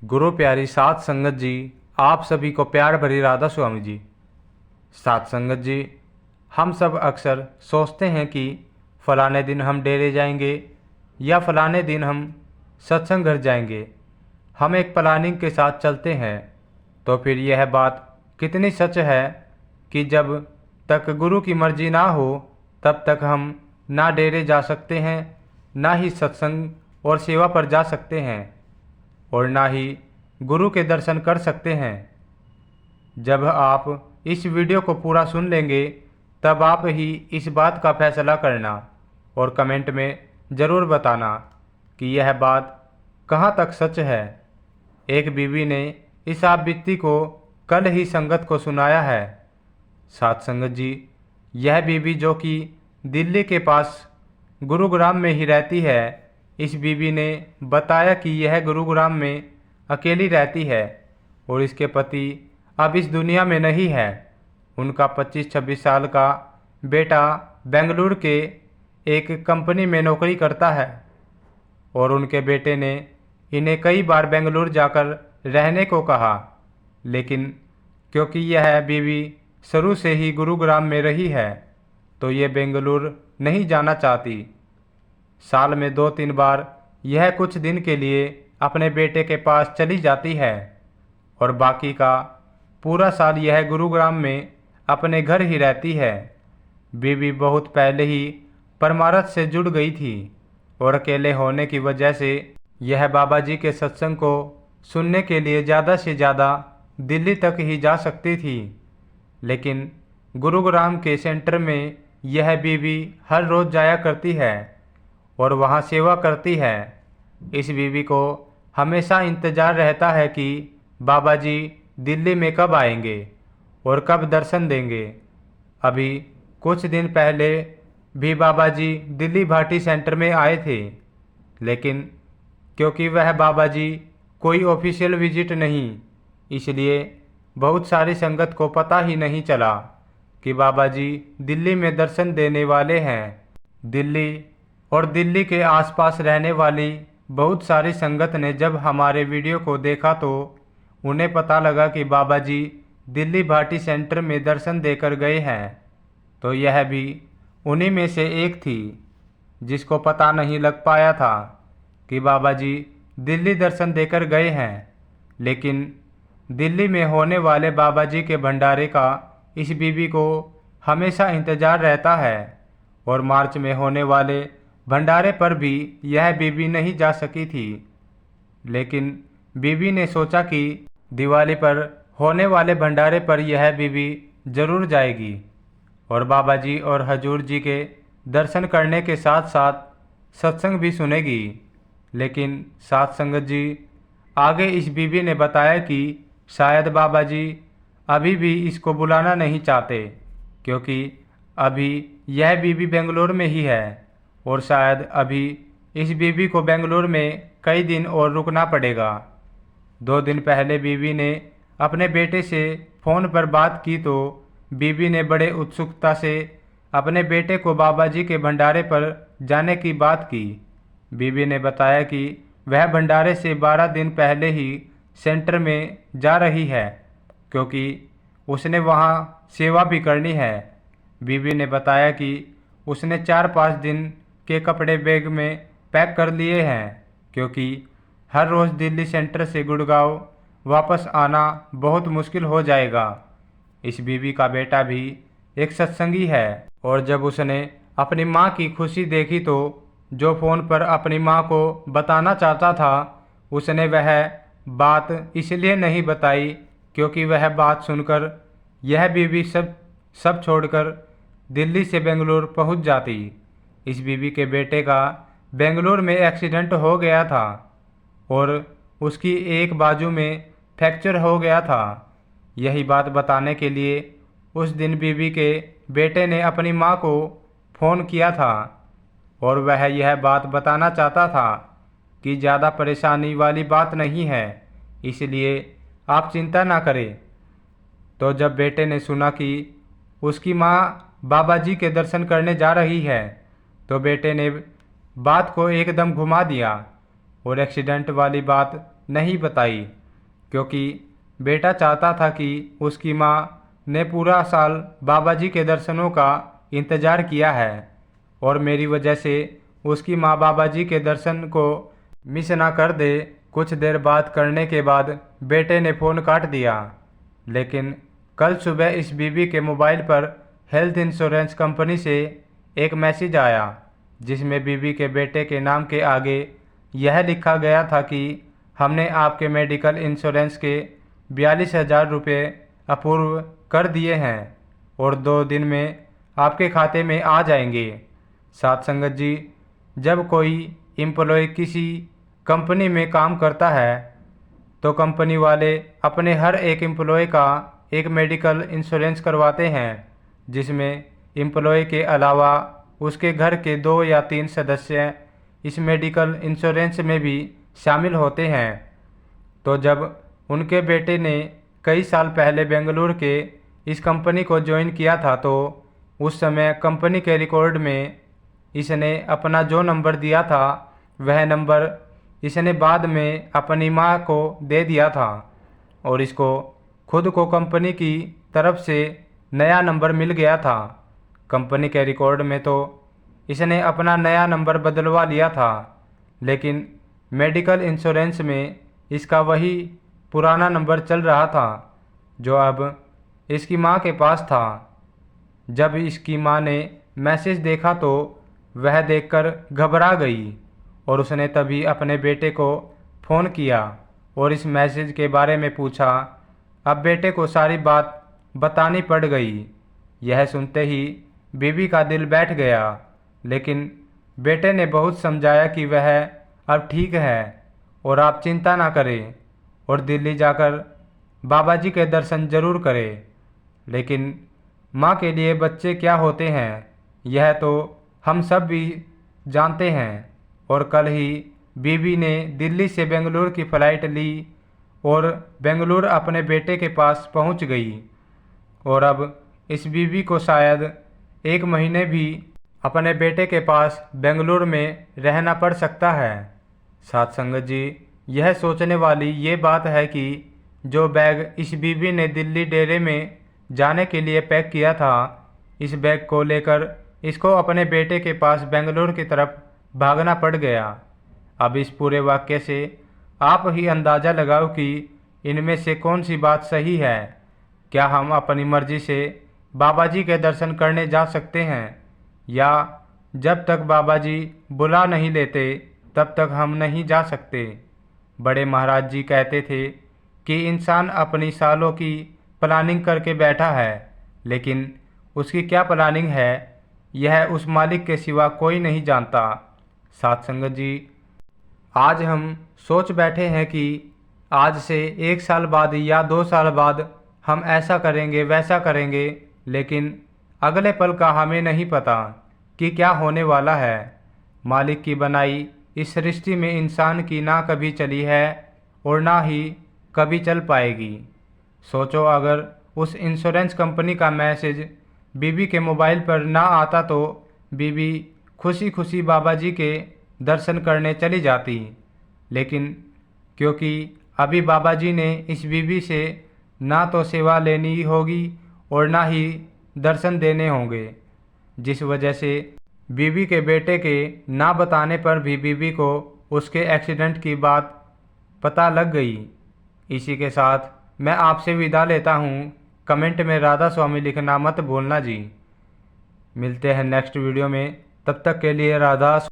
गुरु प्यारी सात संगत जी, आप सभी को प्यार भरी राधा स्वामी जी। सात संगत जी, हम सब अक्सर सोचते हैं कि फलाने दिन हम डेरे जाएंगे या फलाने दिन हम सत्संग घर जाएंगे। हम एक प्लानिंग के साथ चलते हैं, तो फिर यह बात कितनी सच है कि जब तक गुरु की मर्जी ना हो तब तक हम ना डेरे जा सकते हैं, ना ही सत्संग और सेवा पर जा सकते हैं और ना ही गुरु के दर्शन कर सकते हैं। जब आप इस वीडियो को पूरा सुन लेंगे तब आप ही इस बात का फैसला करना और कमेंट में ज़रूर बताना कि यह बात कहाँ तक सच है। एक बीवी ने इस आप बीती को कल ही संगत को सुनाया है। सात संगत जी, यह बीवी जो कि दिल्ली के पास गुरुग्राम में ही रहती है, इस बीवी ने बताया कि यह गुरुग्राम में अकेली रहती है और इसके पति अब इस दुनिया में नहीं है। उनका 25-26 साल का बेटा बेंगलुरु के एक कंपनी में नौकरी करता है और उनके बेटे ने इन्हें कई बार बेंगलुरु जाकर रहने को कहा, लेकिन क्योंकि यह बीवी शुरू से ही गुरुग्राम में रही है तो ये बेंगलुरु नहीं जाना चाहती। साल में 2-3 बार यह कुछ दिन के लिए अपने बेटे के पास चली जाती है और बाकी का पूरा साल यह गुरुग्राम में अपने घर ही रहती है। बीवी बहुत पहले ही परमारथ से जुड़ गई थी और अकेले होने की वजह से यह बाबा जी के सत्संग को सुनने के लिए ज़्यादा से ज़्यादा दिल्ली तक ही जा सकती थी, लेकिन गुरुग्राम के सेंटर में यह बीवी हर रोज़ जाया करती है और वहाँ सेवा करती है। इस बीवी को हमेशा इंतज़ार रहता है कि बाबा जी दिल्ली में कब आएंगे और कब दर्शन देंगे। अभी कुछ दिन पहले भी बाबा जी दिल्ली भाटी सेंटर में आए थे, लेकिन क्योंकि वह बाबा जी कोई ऑफिशियल विजिट नहीं, इसलिए बहुत सारी संगत को पता ही नहीं चला कि बाबा जी दिल्ली में दर्शन देने वाले हैं। दिल्ली और दिल्ली के आसपास रहने वाली बहुत सारी संगत ने जब हमारे वीडियो को देखा तो उन्हें पता लगा कि बाबा जी दिल्ली भाटी सेंटर में दर्शन देकर गए हैं, तो यह भी उन्हीं में से एक थी जिसको पता नहीं लग पाया था कि बाबा जी दिल्ली दर्शन देकर गए हैं। लेकिन दिल्ली में होने वाले बाबा जी के भंडारे का इस बीवी को हमेशा इंतज़ार रहता है और मार्च में होने वाले भंडारे पर भी यह बीवी नहीं जा सकी थी, लेकिन बीवी ने सोचा कि दिवाली पर होने वाले भंडारे पर यह बीवी जरूर जाएगी और बाबा जी और हजूर जी के दर्शन करने के साथ साथ सत्संग भी सुनेगी। लेकिन सात संगत जी, आगे इस बीवी ने बताया कि शायद बाबा जी अभी भी इसको बुलाना नहीं चाहते, क्योंकि अभी यह बीवी बेंगलुरु में ही है और शायद अभी इस बीवी को बेंगलुरु में कई दिन और रुकना पड़ेगा। 2 दिन पहले बीवी ने अपने बेटे से फ़ोन पर बात की तो बीवी ने बड़े उत्सुकता से अपने बेटे को बाबा जी के भंडारे पर जाने की बात की। बीवी ने बताया कि वह भंडारे से 12 दिन पहले ही सेंटर में जा रही है, क्योंकि उसने वहाँ सेवा भी करनी है। बीवी ने बताया कि उसने 4-5 दिन के कपड़े बैग में पैक कर लिए हैं, क्योंकि हर रोज़ दिल्ली सेंटर से गुड़गांव वापस आना बहुत मुश्किल हो जाएगा। इस बीवी का बेटा भी एक सत्संगी है और जब उसने अपनी माँ की खुशी देखी तो जो फ़ोन पर अपनी माँ को बताना चाहता था, उसने वह बात इसलिए नहीं बताई क्योंकि वह बात सुनकर यह बीवी सब छोड़कर दिल्ली से बेंगलुरु पहुंच जाती। इस बीवी के बेटे का बेंगलुरु में एक्सीडेंट हो गया था और उसकी एक बाजू में फ्रैक्चर हो गया था। यही बात बताने के लिए उस दिन बीवी के बेटे ने अपनी माँ को फ़ोन किया था और वह यह बात बताना चाहता था कि ज़्यादा परेशानी वाली बात नहीं है, इसलिए आप चिंता ना करें। तो जब बेटे ने सुना कि उसकी माँ बाबा जी के दर्शन करने जा रही है तो बेटे ने बात को एकदम घुमा दिया और एक्सीडेंट वाली बात नहीं बताई, क्योंकि बेटा चाहता था कि उसकी माँ ने पूरा साल बाबा जी के दर्शनों का इंतज़ार किया है और मेरी वजह से उसकी माँ बाबा जी के दर्शन को मिस ना कर दे। कुछ देर बात करने के बाद बेटे ने फ़ोन काट दिया। लेकिन कल सुबह इस बीबी के मोबाइल पर हेल्थ इंश्योरेंस कंपनी से एक मैसेज आया, जिसमें बीबी के बेटे के नाम के आगे यह लिखा गया था कि हमने आपके मेडिकल इंश्योरेंस के 42,000 रुपये अपूर्व कर दिए हैं और 2 दिन में आपके खाते में आ जाएंगे। साथ संगत जी, जब कोई एम्प्लॉय किसी कंपनी में काम करता है तो कंपनी वाले अपने हर एक एम्प्लॉय का एक मेडिकल इंश्योरेंस करवाते हैं, जिसमें एम्प्लॉय के अलावा उसके घर के 2 या 3 सदस्य इस मेडिकल इंश्योरेंस में भी शामिल होते हैं। तो जब उनके बेटे ने कई साल पहले बेंगलुरु के इस कंपनी को ज्वाइन किया था तो उस समय कंपनी के रिकॉर्ड में इसने अपना जो नंबर दिया था वह नंबर इसने बाद में अपनी माँ को दे दिया था और इसको खुद को कंपनी की तरफ से नया नंबर मिल गया था। कंपनी के रिकॉर्ड में तो इसने अपना नया नंबर बदलवा लिया था, लेकिन मेडिकल इंश्योरेंस में इसका वही पुराना नंबर चल रहा था जो अब इसकी माँ के पास था। जब इसकी माँ ने मैसेज देखा तो वह देखकर घबरा गई और उसने तभी अपने बेटे को फ़ोन किया और इस मैसेज के बारे में पूछा। अब बेटे को सारी बात बतानी पड़ गई। यह सुनते ही बीबी का दिल बैठ गया, लेकिन बेटे ने बहुत समझाया कि वह अब ठीक है और आप चिंता ना करें और दिल्ली जाकर बाबा जी के दर्शन जरूर करें। लेकिन माँ के लिए बच्चे क्या होते हैं यह तो हम सब भी जानते हैं और कल ही बीबी ने दिल्ली से बेंगलुरु की फ़्लाइट ली और बेंगलुरु अपने बेटे के पास पहुंच गई और अब इस बीबी को शायद 1 महीने भी अपने बेटे के पास बेंगलुरु में रहना पड़ सकता है। साथ संगत जी, यह सोचने वाली ये बात है कि जो बैग इस बीबी ने दिल्ली डेरे में जाने के लिए पैक किया था, इस बैग को लेकर इसको अपने बेटे के पास बेंगलुरु की तरफ भागना पड़ गया। अब इस पूरे वाक्य से आप ही अंदाज़ा लगाओ कि इनमें से कौन सी बात सही है। क्या हम अपनी मर्जी से बाबा जी के दर्शन करने जा सकते हैं, या जब तक बाबा जी बुला नहीं लेते तब तक हम नहीं जा सकते। बड़े महाराज जी कहते थे कि इंसान अपनी सालों की प्लानिंग करके बैठा है, लेकिन उसकी क्या प्लानिंग है यह उस मालिक के सिवा कोई नहीं जानता। साथ संगत जी, आज हम सोच बैठे हैं कि आज से 1 साल बाद या 2 साल बाद हम ऐसा करेंगे वैसा करेंगे, लेकिन अगले पल का हमें नहीं पता कि क्या होने वाला है। मालिक की बनाई इस सृष्टि में इंसान की ना कभी चली है और ना ही कभी चल पाएगी। सोचो, अगर उस इंश्योरेंस कंपनी का मैसेज बीबी के मोबाइल पर ना आता तो बीबी खुशी खुशी बाबा जी के दर्शन करने चली जाती, लेकिन क्योंकि अभी बाबा जी ने इस बीबी से ना तो सेवा लेनी होगी और ना ही दर्शन देने होंगे, जिस वजह से बीबी के बेटे के ना बताने पर भी बीबी को उसके एक्सीडेंट की बात पता लग गई। इसी के साथ मैं आपसे विदा लेता हूँ। कमेंट में राधा स्वामी लिखना मत भूलना जी। मिलते हैं नेक्स्ट वीडियो में, तब तक के लिए राधा।